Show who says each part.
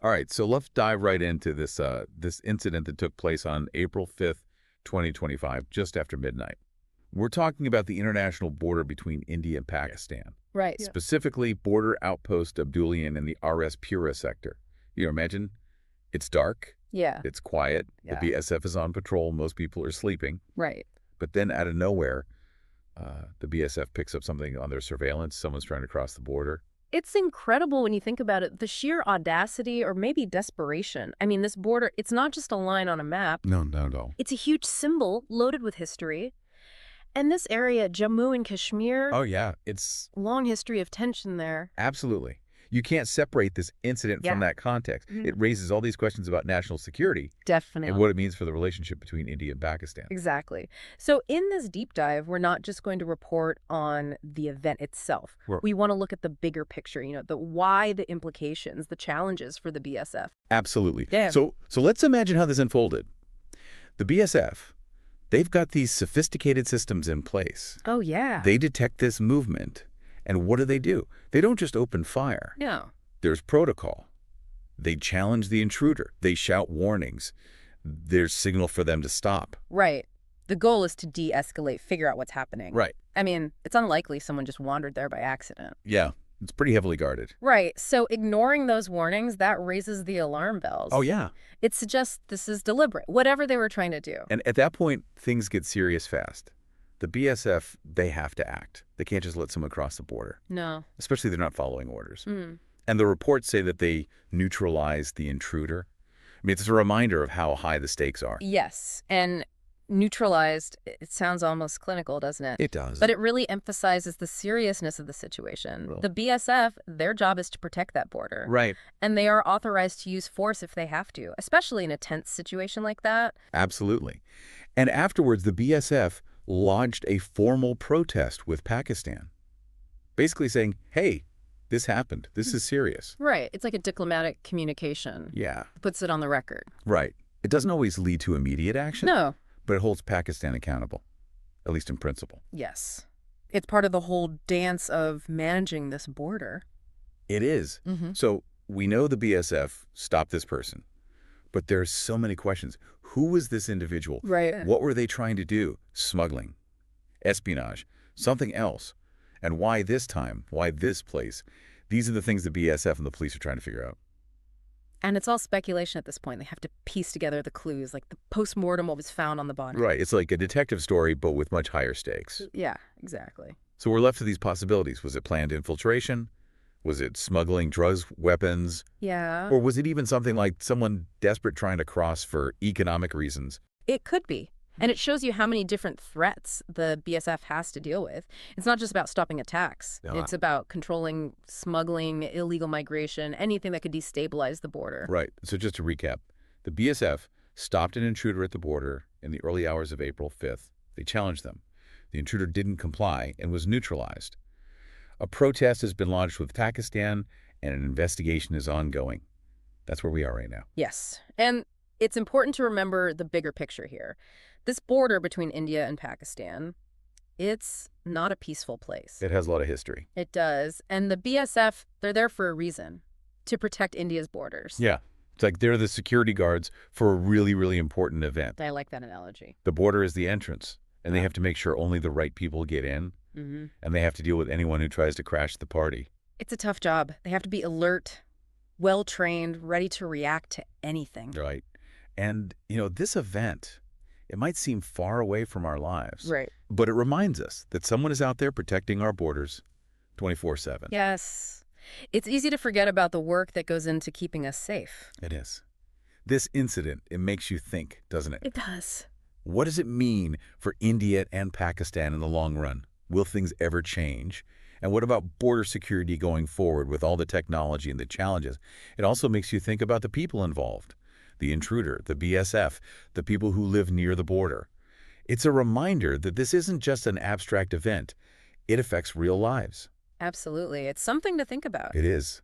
Speaker 1: All right, so let's dive right into this incident that took place on April 5th, 2025, just after midnight. We're talking about the international border between India and Pakistan,
Speaker 2: Right. Yeah.
Speaker 1: specifically Border Outpost Abdulian in the RS Pura sector. Imagine it's dark,
Speaker 2: Yeah.
Speaker 1: it's quiet, the
Speaker 2: Yeah.
Speaker 1: BSF is on patrol, most people are sleeping,
Speaker 2: Right.
Speaker 1: but then out of nowhere, the BSF picks up something on their surveillance. Someone's trying to cross the border.
Speaker 2: It's incredible when you think about it, the sheer audacity or maybe desperation. I mean, this border, it's not just a line on a map.
Speaker 1: No, no.
Speaker 2: It's a huge symbol loaded with history. And this area, Jammu and Kashmir,
Speaker 1: Oh, yeah, it's
Speaker 2: long history of tension there.
Speaker 1: absolutely. You can't separate this incident from
Speaker 2: Yeah.
Speaker 1: that context.
Speaker 2: Mhm.
Speaker 1: It raises all these questions about national security
Speaker 2: Definitely.
Speaker 1: and what it means for the relationship between India and Pakistan.
Speaker 2: Exactly. So in this deep dive, we're not just going to report on the event itself. We want to look at the bigger picture, the why, the implications, the challenges for the BSF.
Speaker 1: Absolutely.
Speaker 2: Yeah.
Speaker 1: So let's imagine how this unfolded. The BSF, they've got these sophisticated systems in place.
Speaker 2: Oh, yeah.
Speaker 1: They detect this movement. And what do? They don't just open fire.
Speaker 2: No.
Speaker 1: There's protocol. They challenge the intruder. They shout warnings. There's signal for them to stop.
Speaker 2: Right. The goal is to de-escalate, figure out what's happening.
Speaker 1: Right.
Speaker 2: I mean, it's unlikely someone just wandered there by accident.
Speaker 1: Yeah. It's pretty heavily guarded.
Speaker 2: Right. So ignoring those warnings, that raises the alarm bells.
Speaker 1: Oh, yeah.
Speaker 2: It suggests this is deliberate, whatever they were trying to do.
Speaker 1: And at that point, things get serious fast. The BSF, they have to act. They can't just let someone cross the border,
Speaker 2: No.
Speaker 1: especially if they're not following orders.
Speaker 2: Mm.
Speaker 1: And the reports say that they neutralized the intruder. I mean, it's a reminder of how high the stakes are.
Speaker 2: Yes. And neutralized, it sounds almost clinical, doesn't it?
Speaker 1: It does.
Speaker 2: But it really emphasizes the seriousness of the situation.
Speaker 1: Well.
Speaker 2: The BSF, their job is to protect that border.
Speaker 1: Right.
Speaker 2: And they are authorized to use force if they have to, especially in a tense situation like that.
Speaker 1: Absolutely. And afterwards, the BSF lodged a formal protest with Pakistan, basically saying, hey, this happened. This is serious.
Speaker 2: Right. It's like a diplomatic communication.
Speaker 1: Yeah.
Speaker 2: Puts it on the record.
Speaker 1: Right. It doesn't always lead to immediate action,
Speaker 2: No.
Speaker 1: but it holds Pakistan accountable, at least in principle.
Speaker 2: Yes. It's part of the whole dance of managing this border.
Speaker 1: It is.
Speaker 2: Mm-hmm.
Speaker 1: So we know the BSF stopped this person, but there's so many questions. Who was this individual?
Speaker 2: Right.
Speaker 1: What were they trying to do? Smuggling, espionage, something else. And why this time? Why this place? These are the things the BSF and the police are trying to figure out.
Speaker 2: And it's all speculation at this point. They have to piece together the clues, like the post-mortem, what was found on the body.
Speaker 1: Right. It's like a detective story, but with much higher stakes.
Speaker 2: Yeah, exactly.
Speaker 1: So we're left with these possibilities. Was it planned infiltration? Was it smuggling drugs, weapons?
Speaker 2: Yeah.
Speaker 1: Or was it even something like someone desperate trying to cross for economic reasons?
Speaker 2: It could be. And it shows you how many different threats the BSF has to deal with. It's not just about stopping attacks.
Speaker 1: No.
Speaker 2: It's about controlling smuggling, illegal migration, anything that could destabilize the border.
Speaker 1: Right. So just to recap, the BSF stopped an intruder at the border in the early hours of April 5th. They challenged them. The intruder didn't comply and was neutralized. A protest has been lodged with Pakistan, and an investigation is ongoing. That's where we are right now.
Speaker 2: Yes. And it's important to remember the bigger picture here. This border between India and Pakistan, it's not a peaceful place.
Speaker 1: It has a lot of history.
Speaker 2: It does. And the BSF, they're there for a reason, to protect India's borders.
Speaker 1: Yeah. It's like they're the security guards for a really, really important event.
Speaker 2: I like that analogy.
Speaker 1: The border is the entrance, and they have to make sure only the right people get in,
Speaker 2: Mm-hmm.
Speaker 1: and they have to deal with anyone who tries to crash the party.
Speaker 2: It's a tough job. They have to be alert, well-trained, ready to react to anything.
Speaker 1: Right. And, this event, it might seem far away from our lives.
Speaker 2: Right.
Speaker 1: But it reminds us that someone is out there protecting our borders 24/7.
Speaker 2: Yes. It's easy to forget about the work that goes into keeping us safe.
Speaker 1: It is. This incident, it makes you think, doesn't it?
Speaker 2: It does.
Speaker 1: What does it mean for India and Pakistan in the long run? Will things ever change? And what about border security going forward with all the technology and the challenges? It also makes you think about the people involved, the intruder, the BSF, the people who live near the border. It's a reminder that this isn't just an abstract event. It affects real lives.
Speaker 2: Absolutely. It's something to think about.
Speaker 1: It is.